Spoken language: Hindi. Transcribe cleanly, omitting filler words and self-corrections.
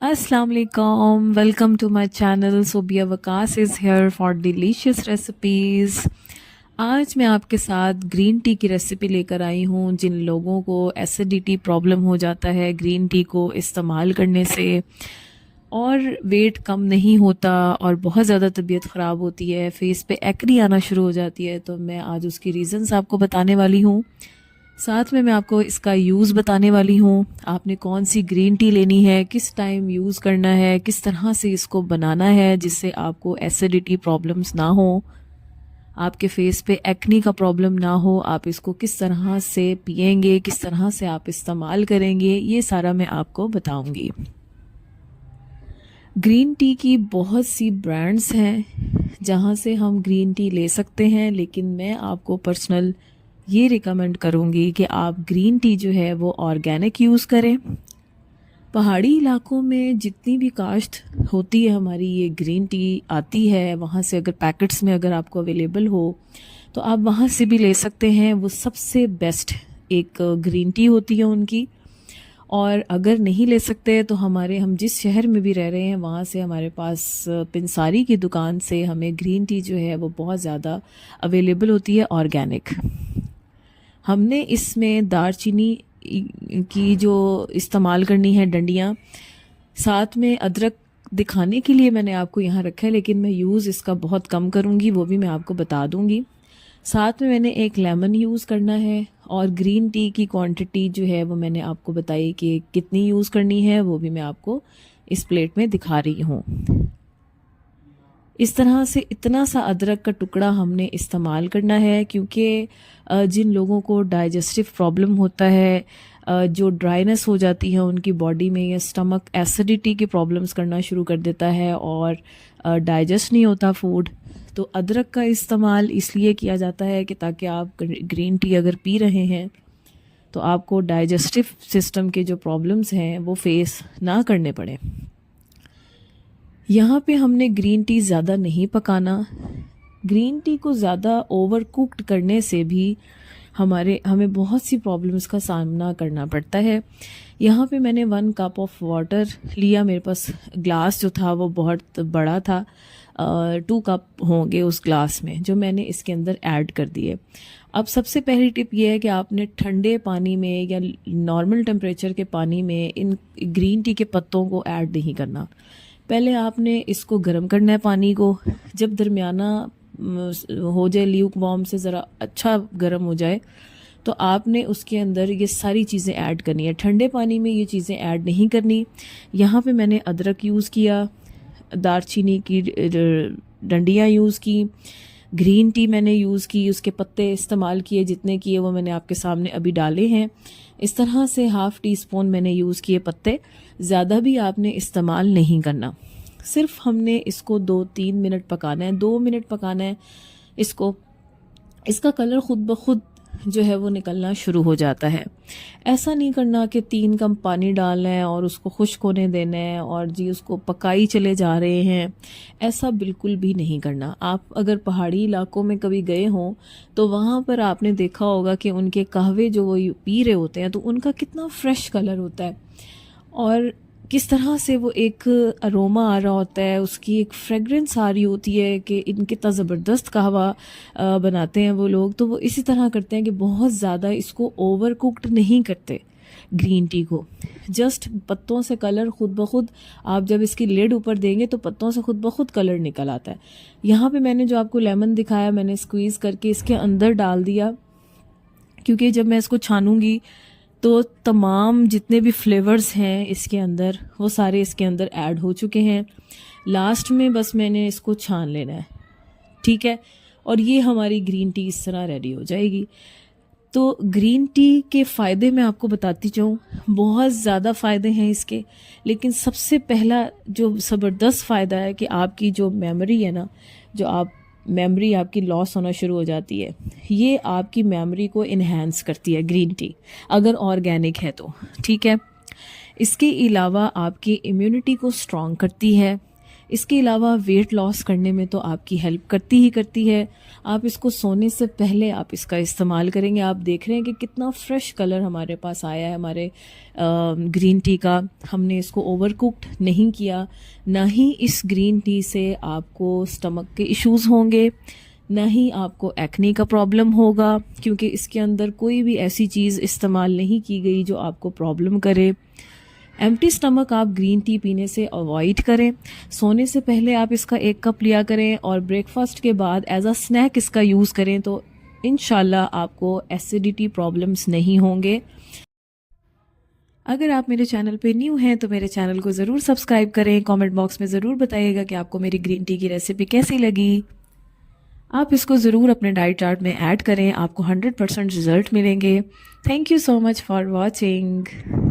Assalamu alaikum. Welcome to my channel. Sobia Wakas is here for delicious recipes. आज मैं आपके साथ ग्रीन टी की रेसिपी लेकर आई हूँ। जिन लोगों को एसिडिटी प्रॉब्लम हो जाता है ग्रीन टी को इस्तेमाल करने से और वेट कम नहीं होता और बहुत ज़्यादा तबीयत ख़राब होती है, फेस पे एक्नी आना शुरू हो जाती है, तो मैं आज उसकी रीज़न्स आपको बताने वाली हूँ। साथ में मैं आपको इसका यूज़ बताने वाली हूँ। आपने कौन सी ग्रीन टी लेनी है, किस टाइम यूज़ करना है, किस तरह से इसको बनाना है जिससे आपको एसिडिटी प्रॉब्लम्स ना हो, आपके फेस पे एक्नी का प्रॉब्लम ना हो, आप इसको किस तरह से पिएंगे, किस तरह से आप इस्तेमाल करेंगे, ये सारा मैं आपको बताऊंगी। ग्रीन टी की बहुत सी ब्रांड्स हैं जहाँ से हम ग्रीन टी ले सकते हैं, लेकिन मैं आपको पर्सनल ये रिकमेंड करूँगी कि आप ग्रीन टी जो है वो ऑर्गेनिक यूज़ करें। पहाड़ी इलाकों में जितनी भी काश्त होती है हमारी ये ग्रीन टी आती है, वहाँ से अगर पैकेट्स में अगर आपको अवेलेबल हो तो आप वहाँ से भी ले सकते हैं। वो सबसे बेस्ट एक ग्रीन टी होती है उनकी। और अगर नहीं ले सकते तो हम जिस शहर में भी रह रहे हैं वहाँ से हमारे पास पिंसारी की दुकान से हमें ग्रीन टी जो है वो बहुत ज़्यादा अवेलेबल होती है ऑर्गेनिक। हमने इसमें दालचीनी की जो इस्तेमाल करनी है डंडियाँ, साथ में अदरक दिखाने के लिए मैंने आपको यहाँ रखा है, लेकिन मैं यूज़ इसका बहुत कम करूँगी, वो भी मैं आपको बता दूँगी। साथ में मैंने एक लेमन यूज़ करना है और ग्रीन टी की क्वांटिटी जो है वो मैंने आपको बताई कि कितनी यूज़ करनी है, वो भी मैं आपको इस प्लेट में दिखा रही हूँ। इस तरह से इतना सा अदरक का टुकड़ा हमने इस्तेमाल करना है, क्योंकि जिन लोगों को डाइजेस्टिव प्रॉब्लम होता है, जो ड्राइनेस हो जाती है उनकी बॉडी में, या स्टमक एसिडिटी की प्रॉब्लम्स करना शुरू कर देता है और डाइजेस्ट नहीं होता फूड, तो अदरक का इस्तेमाल इसलिए किया जाता है कि ताकि आप ग्रीन टी अगर पी रहे हैं तो आपको डाइजेस्टिव सिस्टम के जो प्रॉब्लम्स हैं वो फेस ना करने पड़े। यहाँ पे हमने ग्रीन टी ज़्यादा नहीं पकाना। ग्रीन टी को ज़्यादा ओवर कुक्ड करने से भी हमें बहुत सी प्रॉब्लम्स का सामना करना पड़ता है। यहाँ पे मैंने 1 कप ऑफ वाटर लिया, मेरे पास ग्लास जो था वो बहुत बड़ा था, 2 कप होंगे उस ग्लास में, जो मैंने इसके अंदर ऐड कर दिए। अब सबसे पहली टिप ये है कि आपने ठंडे पानी में या नॉर्मल टेम्परेचर के पानी में इन ग्रीन टी के पत्तों को ऐड नहीं करना। पहले आपने इसको गर्म करना है पानी को। जब दरमियाना हो जाए, ल्यूक वार्म से ज़रा अच्छा गर्म हो जाए, तो आपने उसके अंदर ये सारी चीज़ें ऐड करनी है। ठंडे पानी में ये चीज़ें ऐड नहीं करनी। यहाँ पे मैंने अदरक यूज़ किया, दालचीनी की डंडियाँ यूज़ की, ग्रीन टी मैंने यूज़ की, उसके पत्ते इस्तेमाल किए, जितने किए वो मैंने आपके सामने अभी डाले हैं। इस तरह से 1/2 टीस्पून मैंने यूज़ किए पत्ते। ज़्यादा भी आपने इस्तेमाल नहीं करना, सिर्फ हमने इसको 2-3 मिनट पकाना है, 2 मिनट पकाना है इसको। इसका कलर खुद ब खुद जो है वो निकलना शुरू हो जाता है। ऐसा नहीं करना कि 3 कप पानी डालना है और उसको खुश्क होने देना है और जी उसको पकाई चले जा रहे हैं, ऐसा बिल्कुल भी नहीं करना। आप अगर पहाड़ी इलाकों में कभी गए हों तो वहाँ पर आपने देखा होगा कि उनके कहवे जो वो पी रहे होते हैं तो उनका कितना फ्रेश कलर होता है और किस तरह से वो एक अरोमा आ रहा होता है, उसकी एक फ्रेगरेंस आ रही होती है कि इनके कितना ज़बरदस्त कहवा बनाते हैं वो लोग। तो वो इसी तरह करते हैं कि बहुत ज़्यादा इसको ओवर कुक्ड नहीं करते ग्रीन टी को। जस्ट पत्तों से कलर खुद ब खुद, आप जब इसकी लिड ऊपर देंगे तो पत्तों से खुद ब खुद कलर निकल आता है। यहाँ पे मैंने जो आपको लेमन दिखाया, मैंने स्क्वीज़ करके इसके अंदर डाल दिया, क्योंकि जब मैं इसको छानूंगी तो तमाम जितने भी फ्लेवर्स हैं इसके अंदर वो सारे इसके अंदर ऐड हो चुके हैं। लास्ट में बस मैंने इसको छान लेना है, ठीक है, और ये हमारी ग्रीन टी इस तरह रेडी हो जाएगी। तो ग्रीन टी के फ़ायदे मैं आपको बताती जाऊँ, बहुत ज़्यादा फ़ायदे हैं इसके, लेकिन सबसे पहला जो ज़बरदस्त फ़ायदा है कि आपकी जो मेमोरी है ना, जो आप मेमोरी आपकी लॉस होना शुरू हो जाती है, ये आपकी मेमोरी को इन्हेंस करती है ग्रीन टी, अगर ऑर्गेनिक है तो, ठीक है। इसके अलावा आपकी इम्यूनिटी को स्ट्रॉन्ग करती है। इसके अलावा वेट लॉस करने में तो आपकी हेल्प करती ही करती है। आप इसको सोने से पहले आप इसका इस्तेमाल करेंगे, आप देख रहे हैं कि कितना फ्रेश कलर हमारे पास आया है हमारे ग्रीन टी का। हमने इसको ओवर कुक्ड नहीं किया। ना ही इस ग्रीन टी से आपको स्टमक के इश्यूज़ होंगे, ना ही आपको एक्ने का प्रॉब्लम होगा, क्योंकि इसके अंदर कोई भी ऐसी चीज़ इस्तेमाल नहीं की गई जो आपको प्रॉब्लम करे। एम्प्टी स्टमक आप ग्रीन टी पीने से अवॉइड करें। सोने से पहले आप इसका 1 कप लिया करें और ब्रेकफास्ट के बाद एज अ स्नैक इसका यूज़ करें, तो इंशाल्लाह आपको एसिडिटी प्रॉब्लम्स नहीं होंगे। अगर आप मेरे चैनल पे न्यू हैं तो मेरे चैनल को ज़रूर सब्सक्राइब करें। कमेंट बॉक्स में ज़रूर बताइएगा कि आपको मेरी ग्रीन टी की रेसिपी कैसी लगी। आप इसको ज़रूर अपने डाइट चार्ट में ऐड करें, आपको 100% रिज़ल्ट मिलेंगे। Thank you so much for watching.